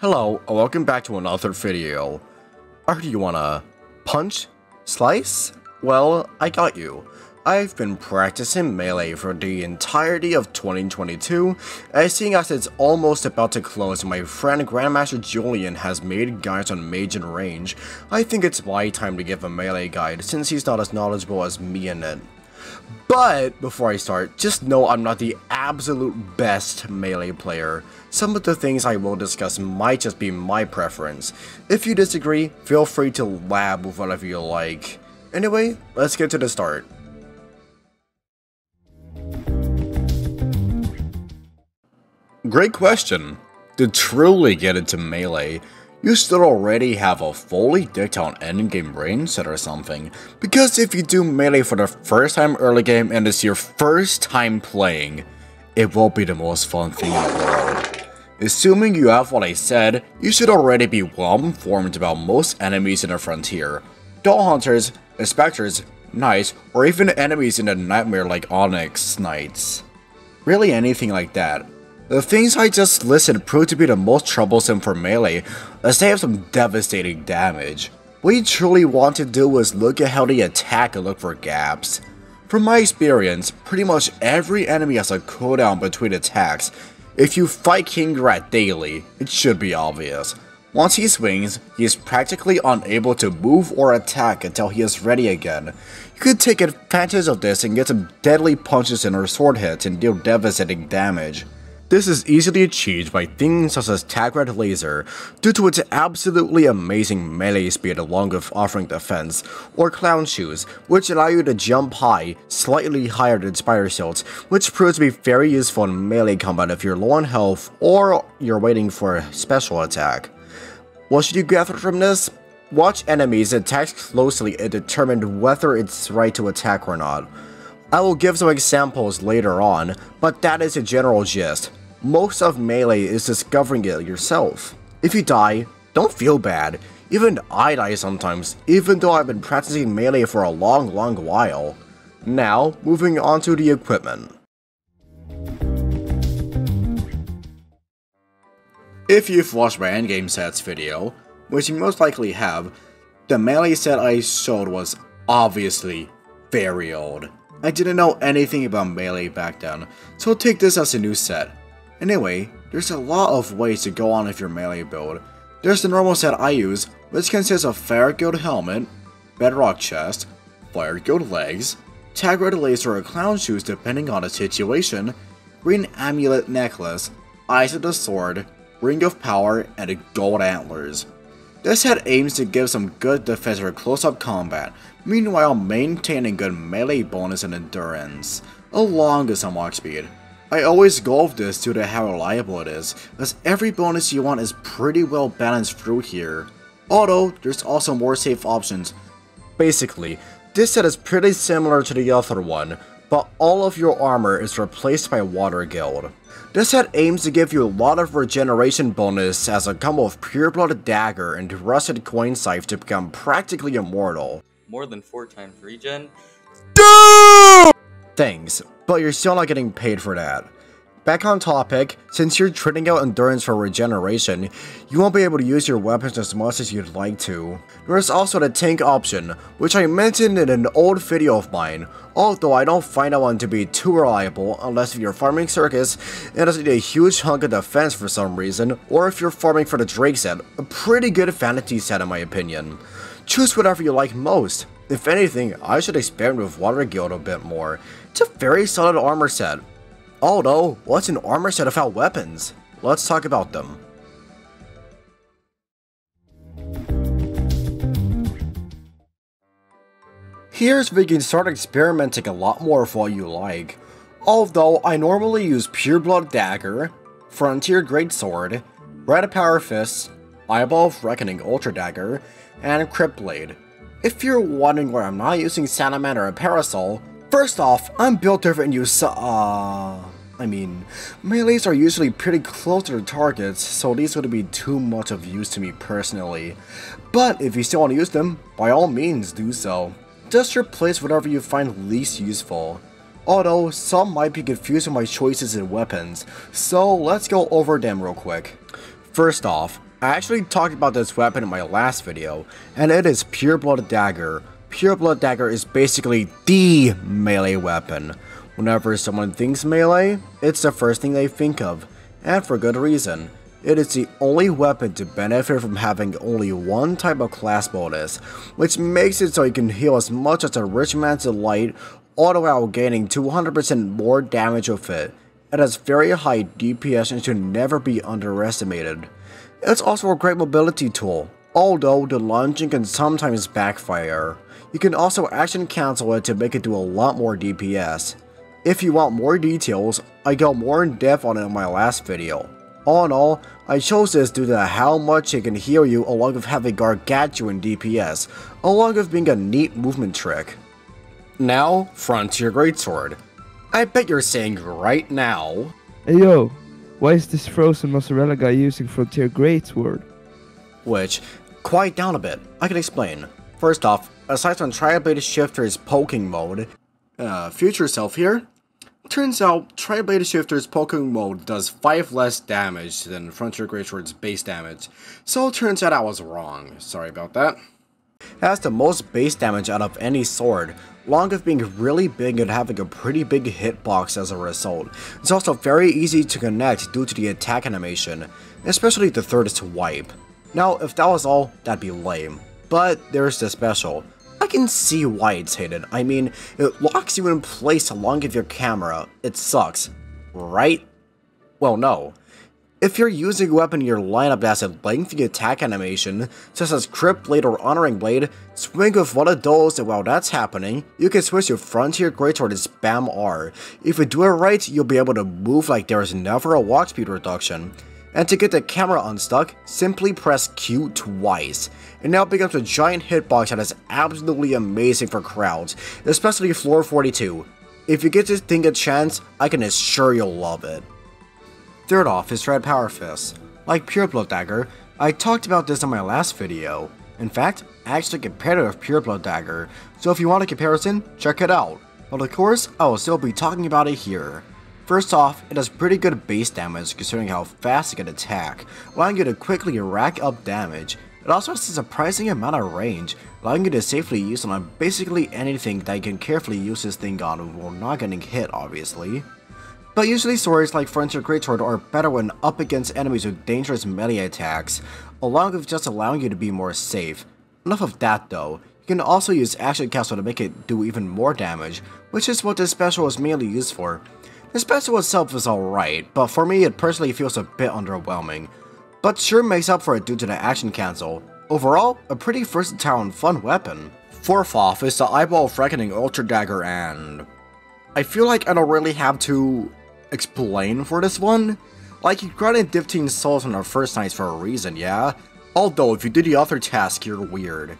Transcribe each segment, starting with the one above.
Hello, and welcome back to another video. Or do you wanna punch? Slice? Well, I got you. I've been practicing Melee for the entirety of 2022, and seeing as it's almost about to close and my friend Grandmaster Julian has made guides on Mage and Range, I think it's my time to give a Melee guide since he's not as knowledgeable as me in it. But before I start, just know I'm not the absolute best Melee player. Some of the things I will discuss might just be my preference. If you disagree, feel free to lab with whatever you like. Anyway, let's get to the start. Great question. To truly get into Melee, you should already have a fully decked out endgame range set or something, because if you do Melee for the first time early game and it's your first time playing, it won't be the most fun thing in the world. Assuming you have what I said, you should already be well informed about most enemies in the Frontier. Doll Hunters, Inspectors, Knights, or even enemies in the Nightmare like Onyx Knights. Really anything like that. The things I just listed prove to be the most troublesome for Melee, as they have some devastating damage. What you truly want to do is look at how they attack and look for gaps. From my experience, pretty much every enemy has a cooldown between attacks. If you fight King Rat daily, it should be obvious. Once he swings, he is practically unable to move or attack until he is ready again. You could take advantage of this and get some deadly punches in or sword hits and deal devastating damage. This is easily achieved by things such as Tag Red Laser, due to its absolutely amazing melee speed along with offering defense, or Clown Shoes, which allow you to jump high, slightly higher than Spider Shields, which proves to be very useful in melee combat if you're low on health or you're waiting for a special attack. What should you gather from this? Watch enemies attack closely and determine whether it's right to attack or not. I will give some examples later on, but that is a general gist. Most of Melee is discovering it yourself. If you die, don't feel bad. Even I die sometimes, even though I've been practicing Melee for a long while. Now, moving on to the equipment. If you've watched my endgame sets video, which you most likely have, the Melee set I showed was obviously very old. I didn't know anything about Melee back then, so take this as a new set. Anyway, there's a lot of ways to go on with your Melee build. There's the normal set I use, which consists of Fire Guild Helmet, Bedrock Chest, Fire Guild Legs, Tag Red Laser or Clown Shoes depending on the situation, Green Amulet Necklace, Eyes of the Sword, Ring of Power, and Gold Antlers. This set aims to give some good defense for close-up combat, meanwhile maintaining good melee bonus and endurance, along with some walk speed. I always go with this due to how reliable it is, as every bonus you want is pretty well balanced through here, although there's also more safe options. Basically, this set is pretty similar to the other one, but all of your armor is replaced by Water Guild. This set aims to give you a lot of regeneration bonus as a combo of Pureblood Dagger and Rusted Coin Scythe to become practically immortal. More than 4 times regen. Thanks, but you're still not getting paid for that. Back on topic, since you're trading out endurance for regeneration, you won't be able to use your weapons as much as you'd like to. There's also the tank option, which I mentioned in an old video of mine, although I don't find that one to be too reliable unless if you're farming Circus and doesn't need a huge hunk of defense for some reason, or if you're farming for the Drake set, a pretty good vanity set in my opinion. Choose whatever you like most. If anything, I should experiment with Water Guild a bit more. It's a very solid armor set. Although, what's an armor set without weapons? Let's talk about them. Here's where you can start experimenting a lot more with what you like. Although, I normally use Pureblood Dagger, Frontier Greatsword, Red Power Fist, Eyeball of Reckoning Ultra Dagger, and Crypt Blade. If you're wondering why I'm not using Salaman or a Parasol, first off, I'm built different and use melees are usually pretty close to their targets, so these wouldn't be too much of use to me personally. But if you still want to use them, by all means do so. Just replace whatever you find least useful. Although, some might be confused with my choices in weapons, so let's go over them real quick. First off, I actually talked about this weapon in my last video, and it is Pure Blood Dagger. Pure Blood Dagger is basically the melee weapon. Whenever someone thinks melee, it's the first thing they think of, and for good reason. It is the only weapon to benefit from having only one type of class bonus, which makes it so you can heal as much as a Rich Man's Delight, all the while gaining 200% more damage with it. It has very high DPS and should never be underestimated. It's also a great mobility tool, although the lunging can sometimes backfire. You can also action cancel it to make it do a lot more DPS. If you want more details, I go more in depth on it in my last video. All in all, I chose this due to how much it can heal you along with having gargantuan DPS, along with being a neat movement trick. Now, Frontier Greatsword. I bet you're saying right now, Hey yo, why is this frozen mozzarella guy using Frontier Greatsword? which, quiet down a bit, I can explain. First off, aside from Tri-Blade Shifter's poking mode, future self here, turns out Tri-Blade Shifter's poking mode does 5 less damage than Frontier Greatsword's base damage, so it turns out I was wrong, sorry about that. It has the most base damage out of any sword, along with being really big and having a pretty big hitbox as a result. It's also very easy to connect due to the attack animation, especially the third swipe. Now, if that was all, that'd be lame. But there's the special. I can see why it's hated. I mean, it locks you in place along with your camera. It sucks, right? Well, no. If you're using a weapon in your lineup that has a lengthy attack animation, such as Crypt Blade or Honoring Blade, swing with one of those, and while that's happening, you can switch to Frontier Greatsword and spam R. If you do it right, you'll be able to move like there is never a walk speed reduction. And to get the camera unstuck, simply press Q twice. It now becomes a giant hitbox that is absolutely amazing for crowds, especially floor 42. If you get this thing a chance, I can assure you'll love it. Third off is Red Power Fist. Like Pure Blood Dagger, I talked about this in my last video. In fact, I actually compared it with Pure Blood Dagger, so if you want a comparison, check it out. But of course, I will still be talking about it here. First off, it has pretty good base damage considering how fast it can attack, allowing you to quickly rack up damage. It also has a surprising amount of range, allowing you to safely use it on basically anything that you can carefully use this thing on while not getting hit, obviously. But usually swords like Frontier Greatsword are better when up against enemies with dangerous melee attacks, along with just allowing you to be more safe. Enough of that though, you can also use action cancel to make it do even more damage, which is what this special is mainly used for. The special itself is alright, but for me it personally feels a bit underwhelming, but sure makes up for it due to the action cancel. Overall, a pretty versatile and fun weapon. Fourth off is the Eyeball of Reckoning Ultra Dagger, and I feel like I don't really have to explain for this one. Like, you granted 15 souls on our first nights for a reason, yeah? Although, if you do the other task, you're weird.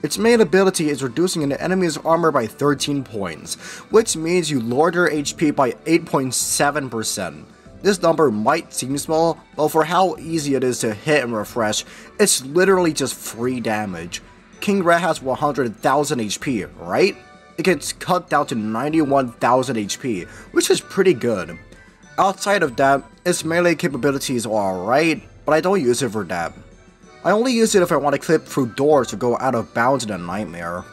Its main ability is reducing an enemy's armor by 13 points, which means you lower their HP by 8.7%. This number might seem small, but for how easy it is to hit and refresh, it's literally just free damage. King Rat has 100,000 HP, right? It gets cut down to 91,000 HP, which is pretty good. Outside of that, its melee capabilities are alright, but I don't use it for that. I only use it if I want to clip through doors or go out of bounds in a nightmare.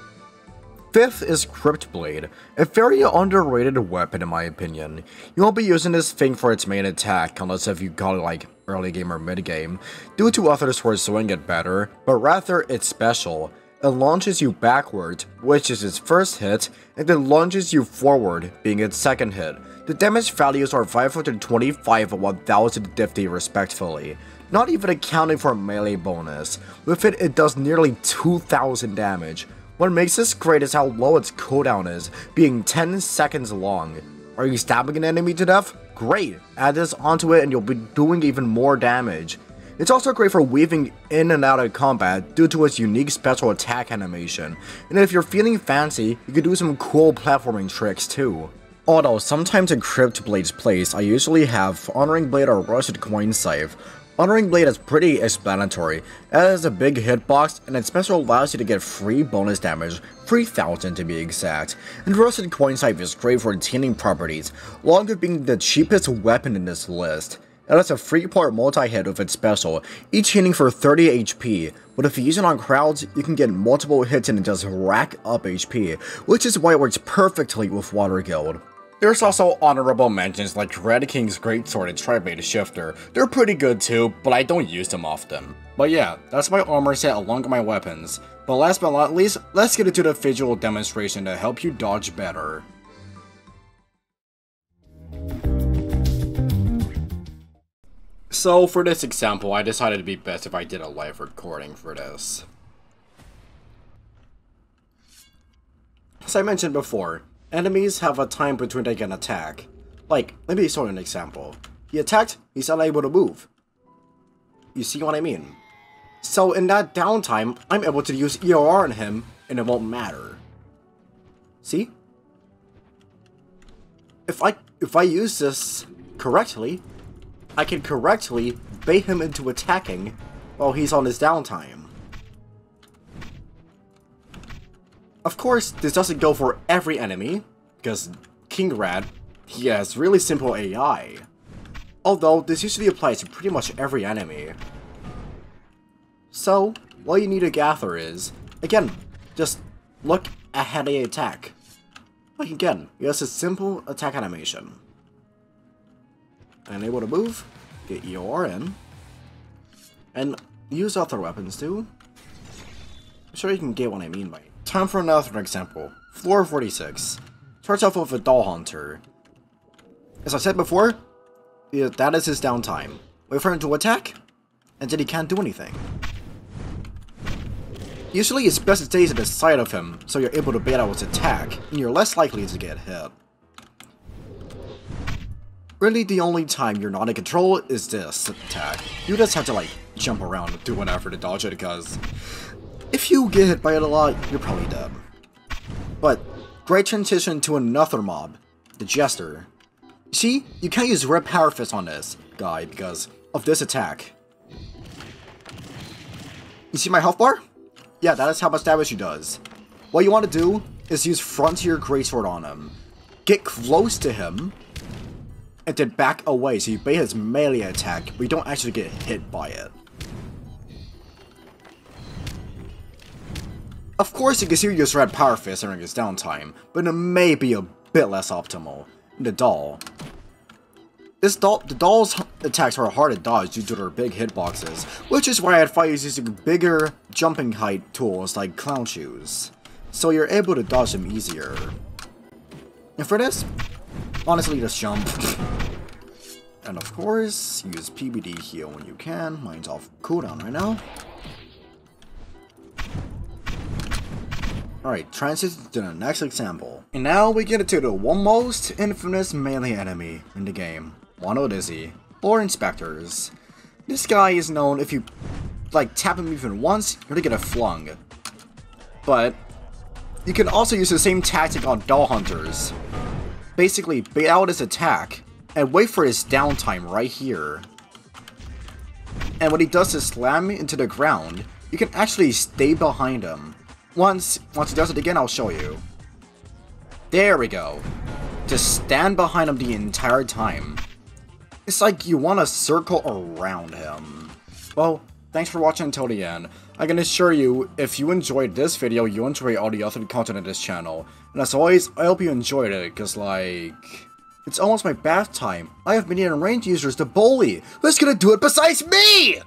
Fifth is Crypt Blade, a very underrated weapon in my opinion. You won't be using this thing for its main attack unless if you call it like early game or mid game, due to others who are swing it better, but rather it's special. It launches you backwards, which is its first hit, and then lunges you forward, being its second hit. The damage values are 525 and 1050 respectively, not even accounting for a melee bonus. With it, it does nearly 2000 damage. What makes this great is how low its cooldown is, being 10 seconds long. Are you stabbing an enemy to death? Great! Add this onto it and you'll be doing even more damage. It's also great for weaving in and out of combat due to its unique special attack animation, and if you're feeling fancy, you can do some cool platforming tricks too. Although sometimes in Crypt Blade's place, I usually have Honoring Blade or Rusted Coin Scythe. Honoring Blade is pretty explanatory. It has a big hitbox, and its special allows you to get free bonus damage, 3000 to be exact. And Rusted Coin Scythe is great for retaining properties, along with being the cheapest weapon in this list. It has a 3-part multi-hit with its special, each hitting for 30 HP, but if you use it on crowds, you can get multiple hits and it does rack up HP, which is why it works perfectly with Water Guild. There's also honorable mentions like Red King's Greatsword and Tri-Blade Shifter. They're pretty good too, but I don't use them often. But yeah, that's my armor set along with my weapons. But last but not least, let's get into the visual demonstration to help you dodge better. So for this example, I decided it'd be best if I did a live recording for this. As I mentioned before, enemies have a time between they can attack. Like, let me show you an example. He attacked, he's unable to move. You see what I mean? So in that downtime, I'm able to use EOR on him, and it won't matter. See? If I use this correctly, I can correctly bait him into attacking while he's on his downtime. Of course, this doesn't go for every enemy, because King Rad, he has really simple AI. Although, this usually applies to pretty much every enemy. So, what you need to gather is, again, just look at how they attack. Like again, he has a simple attack animation. Unable to move, get EOR in, and use other weapons too. I'm sure you can get what I mean by it. Time for another example. Floor 46. Starts off with a Doll Hunter. As I said before, that is his downtime. Wait for him to attack, and then he can't do anything. Usually it's best to stay to the side of him, so you're able to bait out his attack, and you're less likely to get hit. Really, the only time you're not in control is this attack. You just have to like jump around and do whatever to dodge it, because if you get hit by it a lot, you're probably dead. But great transition to another mob, the Jester. See, you can't use Red Power Fist on this guy because of this attack. You see my health bar? Yeah, that is how much damage he does. What you want to do is use Frontier Greatsword on him. Get close to him, and then back away so you bait his melee attack, but you don't actually get hit by it. Of course, you can still use Red Power Fist during his downtime, but it may be a bit less optimal. The doll. The doll's attacks are hard to dodge due to their big hitboxes, which is why I advise using bigger jumping height tools like Clown Shoes, so you're able to dodge them easier. And for this, honestly, just jump. And of course, use PBD heal when you can. Mine's off cooldown right now. Alright, transition to the next example. And now we get into the one most infamous melee enemy in the game. Wano Dizzy, or Inspectors. This guy is known if you like tap him even once, you're gonna get a flung. But you can also use the same tactic on Doll Hunters. Basically, bait out his attack and wait for his downtime right here. And when he does his slam into the ground, you can actually stay behind him. Once he does it again, I'll show you. There we go. Just stand behind him the entire time. It's like you want to circle around him. Well, thanks for watching until the end. I can assure you, if you enjoyed this video, you enjoy all the other content on this channel. And as always, I hope you enjoyed it, because like, it's almost my bath time. I have many ranged users to bully. Who's gonna do it besides me?